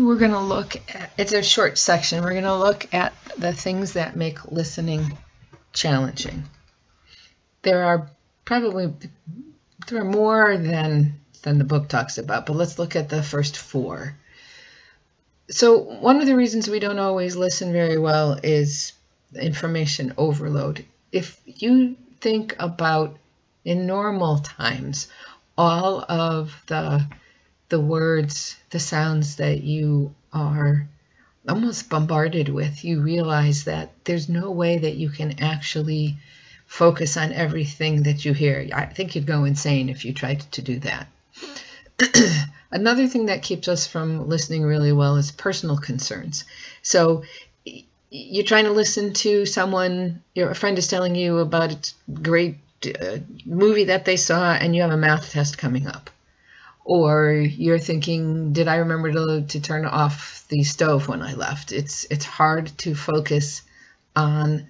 we're going to look at, it's a short section, we're going to look at the things that make listening challenging. There are more than the book talks about, but let's look at the first 4. So one of the reasons we don't always listen very well is information overload. If you think about in normal times, all of the words, the sounds that you are almost bombarded with, you realize that there's no way that you can actually focus on everything that you hear. I think you'd go insane if you tried to do that. Another thing that keeps us from listening really well is personal concerns. So you're trying to listen to someone, a friend is telling you about a great movie that they saw, and you have a math test coming up. Or you're thinking, did I remember to turn off the stove when I left? It's hard to focus on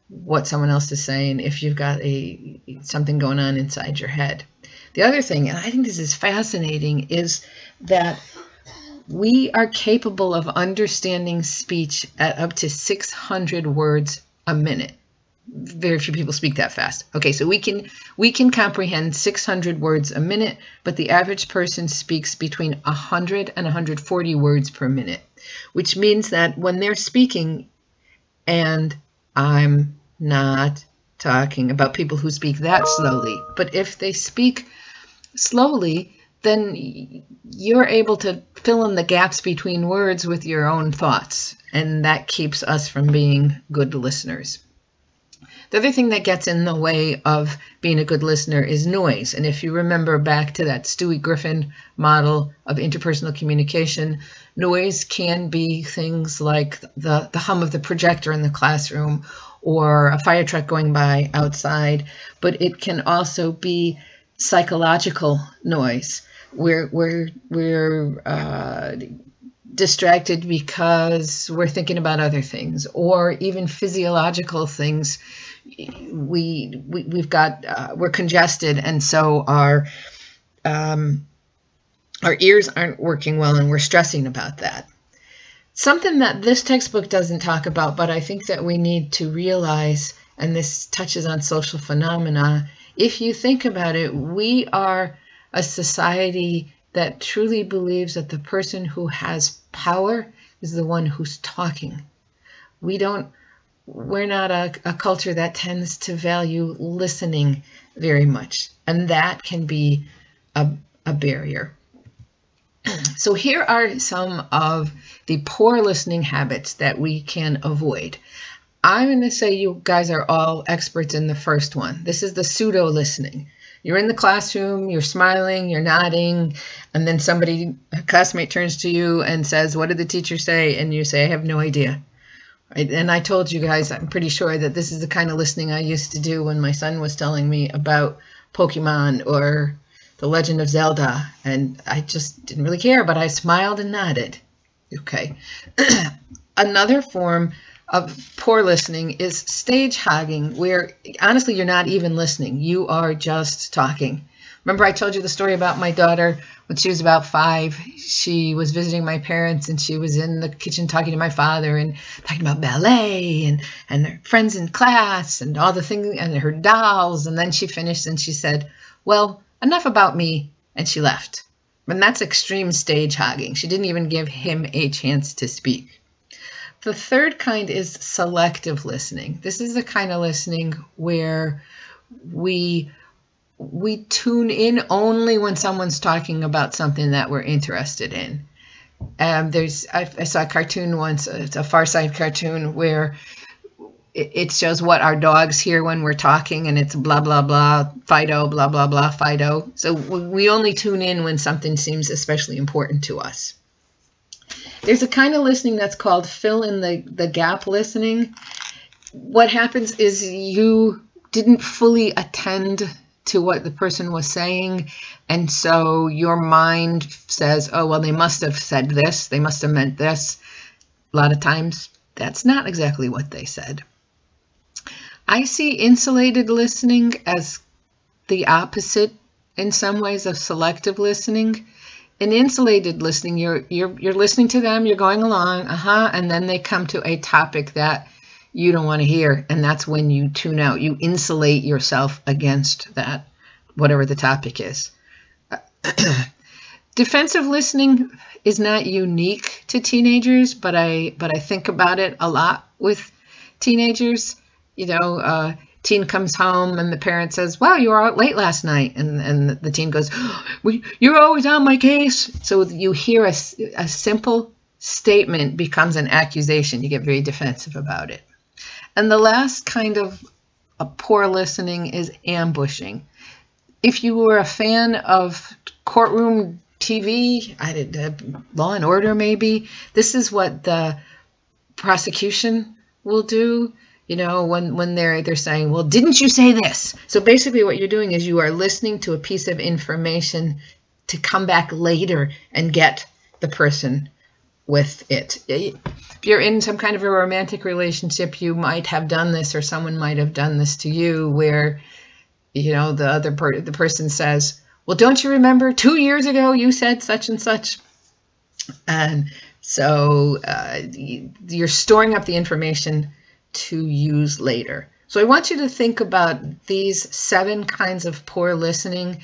what someone else is saying if you've got something going on inside your head. The other thing, and I think this is fascinating, is that we are capable of understanding speech at up to 600 words a minute. Very few people speak that fast. Okay, so we can comprehend 600 words a minute, but the average person speaks between 100 and 140 words per minute, which means that when they're speaking, and I'm not talking about people who speak that slowly, but if they speak slowly, then you're able to fill in the gaps between words with your own thoughts, and that keeps us from being good listeners. The other thing that gets in the way of being a good listener is noise. And if you remember back to that Stewie Griffin model of interpersonal communication, noise can be things like the hum of the projector in the classroom or a fire truck going by outside, but it can also be psychological noise. We're distracted because we're thinking about other things, or even physiological things. We're congested, and so our ears aren't working well, and we're stressing about that. Something that this textbook doesn't talk about, but I think that we need to realize, and this touches on social phenomena, if you think about it, we are a society that truly believes that the person who has power is the one who's talking. We're not a culture that tends to value listening very much, and that can be a barrier. So here are some of the poor listening habits that we can avoid. I'm going to say you guys are all experts in the first one. This is the pseudo listening. You're in the classroom, you're smiling, you're nodding, and then a classmate turns to you and says, "What did the teacher say?" And you say, "I have no idea." Right? And I told you guys, I'm pretty sure that this is the kind of listening I used to do when my son was telling me about Pokemon or The Legend of Zelda, and I just didn't really care, but I smiled and nodded. Okay. Another form of poor listening is stage hogging, where honestly you're not even listening. You are just talking. Remember I told you the story about my daughter when she was about 5. She was visiting my parents, and she was in the kitchen talking to my father and talking about ballet and her friends in class and all the things and her dolls. And then she finished and she said, "Well, enough about me," and she left. And that's extreme stage hogging. She didn't even give him a chance to speak. The third kind is selective listening. This is the kind of listening where we tune in only when someone's talking about something that we're interested in. I saw a cartoon once, it's a Far Side cartoon, where it shows what our dogs hear when we're talking, and it's blah, blah, blah, Fido, blah, blah, blah, Fido. So we only tune in when something seems especially important to us. There's a kind of listening that's called fill in the gap listening. What happens is you didn't fully attend to what the person was saying, and so your mind says, "Oh, well, they must have said this, they must have meant this." A lot of times, that's not exactly what they said. I see insulated listening as the opposite in some ways of selective listening. In insulated listening, you're listening to them, you're going along, and then they come to a topic that you don't want to hear, and that's when you tune out. You insulate yourself against that, whatever the topic is. Defensive listening is not unique to teenagers, but I think about it a lot with teenagers. You know, teen comes home and the parent says, "Wow, you were out late last night," and the teen goes, "You're always on my case." So you hear a simple statement becomes an accusation. You get very defensive about it. And the last kind of a poor listening is ambushing. If you were a fan of courtroom TV, Law and Order maybe, this is what the prosecution will do. You know, when they're saying, "Well, didn't you say this?" So basically what you're doing is you are listening to a piece of information to come back later and get the person with it. If you're in some kind of a romantic relationship, you might have done this, or someone might have done this to you, where, you know, the person says, "Well, don't you remember 2 years ago you said such and such?" And so you're storing up the information to use later. So I want you to think about these 7 kinds of poor listening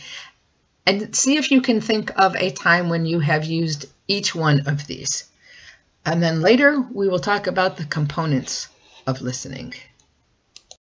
and see if you can think of a time when you have used each one of these. And then later we will talk about the components of listening.